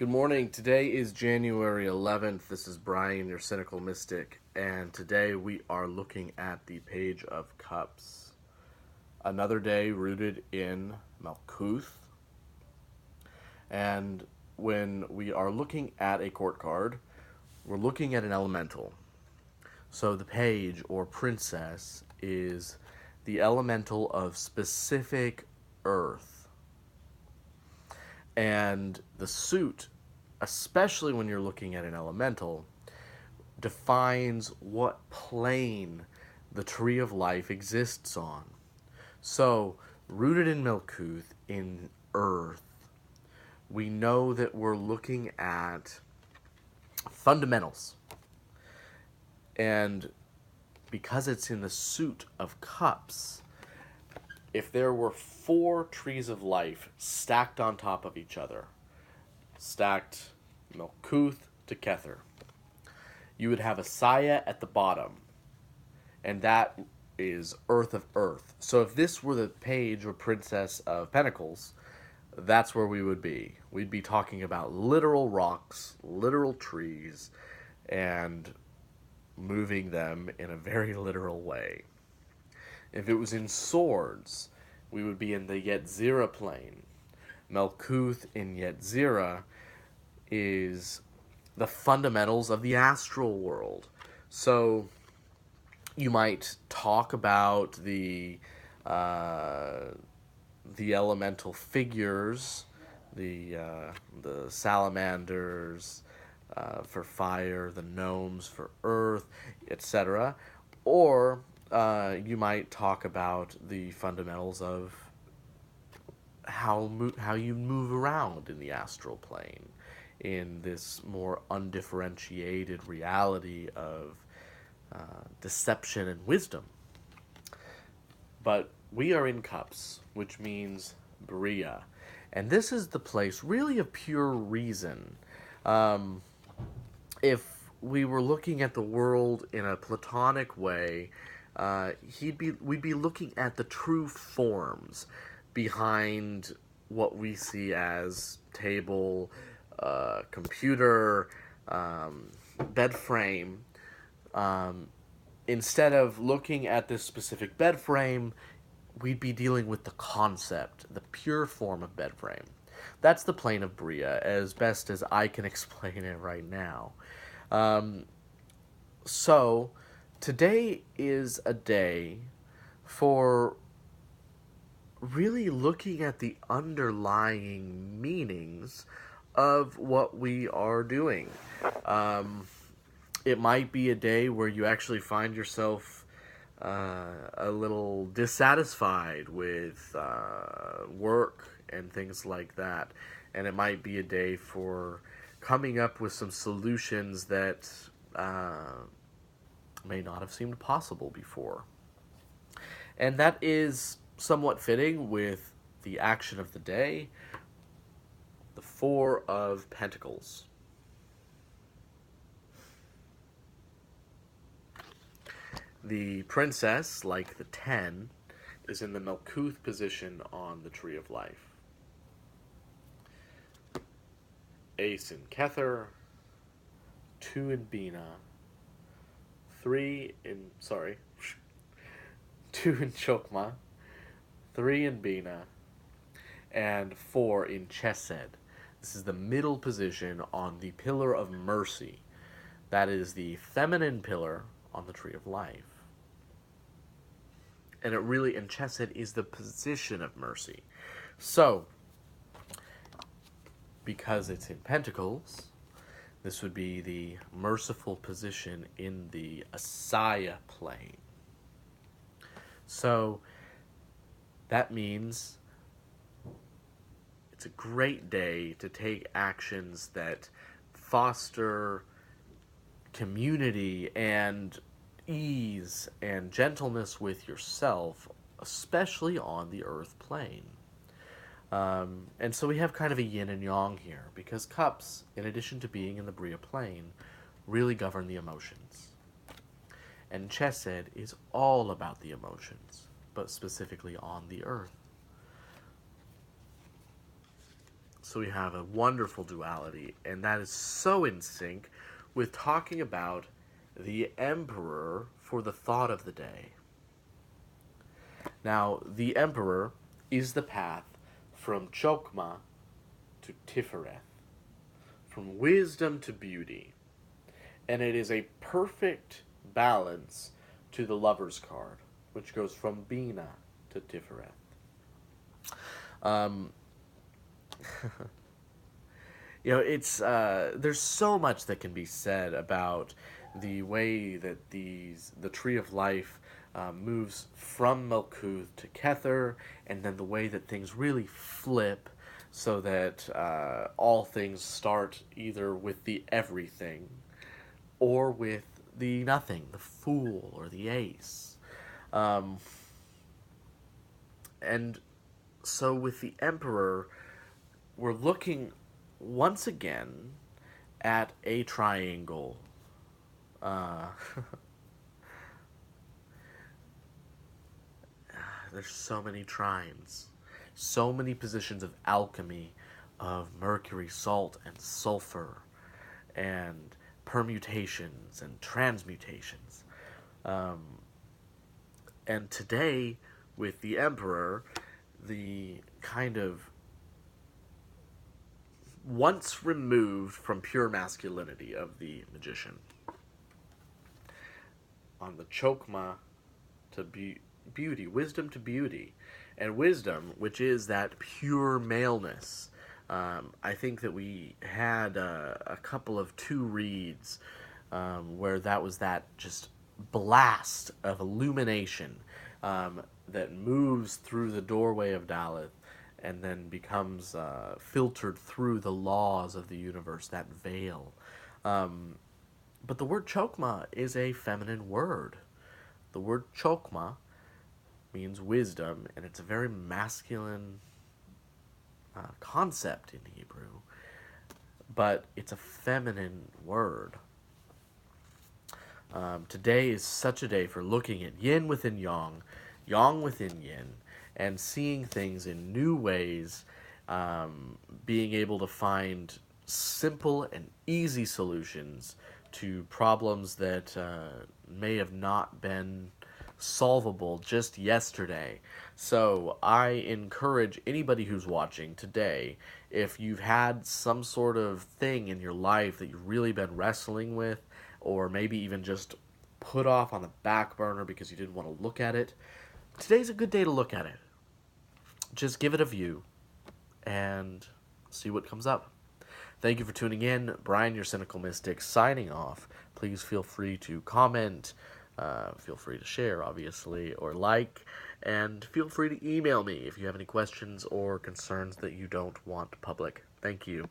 Good morning. Today is January 11th. This is Brian, your cynical mystic, and today we are looking at the Page of Cups. Another day rooted in Malkuth. And when we are looking at a court card, we're looking at an elemental. So the page or princess is the elemental of specific earth. And the suit, especially when you're looking at an elemental, defines what plane the tree of life exists on. So, rooted in Malkuth, in earth, we know that we're looking at fundamentals. And because it's in the suit of cups, if there were four trees of life stacked on top of each other, stacked Malkuth to Kether, you would have a Saya at the bottom, and that is Earth of Earth. So if this were the page or princess of Pentacles, that's where we would be. We'd be talking about literal rocks, literal trees, and moving them in a very literal way. If it was in swords, we would be in the Yetzirah plane. Malkuth in Yetzirah is the fundamentals of the astral world. So you might talk about the elemental figures, the salamanders for fire, the gnomes for earth, etc. Or you might talk about the fundamentals of how you move around in the astral plane, in this more undifferentiated reality of deception and wisdom. But we are in cups, which means Bria. And this is the place really of pure reason. If we were looking at the world in a Platonic way, we'd be looking at the true forms behind what we see as table, computer, bed frame. Instead of looking at this specific bed frame, we'd be dealing with the concept, the pure form of bed frame. That's the plane of Bria, as best as I can explain it right now. So, today is a day for really looking at the underlying meanings of what we are doing. It might be a day where you actually find yourself a little dissatisfied with work and things like that. And it might be a day for coming up with some solutions that may not have seemed possible before. And that is somewhat fitting with the action of the day, the Four of Pentacles. The princess, like the 10, is in the Malkuth position on the Tree of Life. Ace in Kether, 2 in Bina, 2 in Chokmah, 3 in Bina, and 4 in Chesed. This is the middle position on the Pillar of Mercy. That is the feminine pillar on the Tree of Life. And Chesed is the position of mercy. So, because it's in Pentacles, this would be the merciful position in the Asaya plane. So, that means it's a great day to take actions that foster community and ease and gentleness with yourself, especially on the earth plane. And so we have kind of a yin and yang here, because cups, in addition to being in the Bria plane, really govern the emotions. And Chesed is all about the emotions, but specifically on the earth. So we have a wonderful duality, and that is so in sync with talking about the emperor for the thought of the day. Now, the emperor is the path from Chokmah to Tifereth, from wisdom to beauty, and it is a perfect balance to the lover's card, which goes from Bina to Tifereth. Um, it's there's so much that can be said about the way that the tree of life moves from Malkuth to Kether, and then the way that things really flip, so that all things start either with the everything, or with the nothing, the fool or the ace, um, and so with the emperor, we're looking once again at a triangle. Uh, there's so many trines, so many positions of alchemy, of mercury, salt, and sulfur, and permutations and transmutations. Um, and today, with the Emperor, the kind of once removed from pure masculinity of the magician. On the Chokmah to beauty, wisdom to beauty. And wisdom, which is that pure maleness. I think that we had a couple of two reads where that was that just blast of illumination that moves through the doorway of Daleth and then becomes filtered through the laws of the universe, that veil. But the word Chokmah is a feminine word. The word Chokmah means wisdom, and it's a very masculine concept in Hebrew, but it's a feminine word. Today is such a day for looking at yin within yang, yang within yin, and seeing things in new ways, being able to find simple and easy solutions to problems that may have not been solvable just yesterday. So I encourage anybody who's watching today, if you've had some sort of thing in your life that you've really been wrestling with, or maybe even just put off on the back burner because you didn't want to look at it, today's a good day to look at it. Just give it a view and see what comes up. Thank you for tuning in. Brian, your cynical mystic, signing off. Please feel free to comment, feel free to share, obviously, or like, and feel free to email me if you have any questions or concerns that you don't want public. Thank you.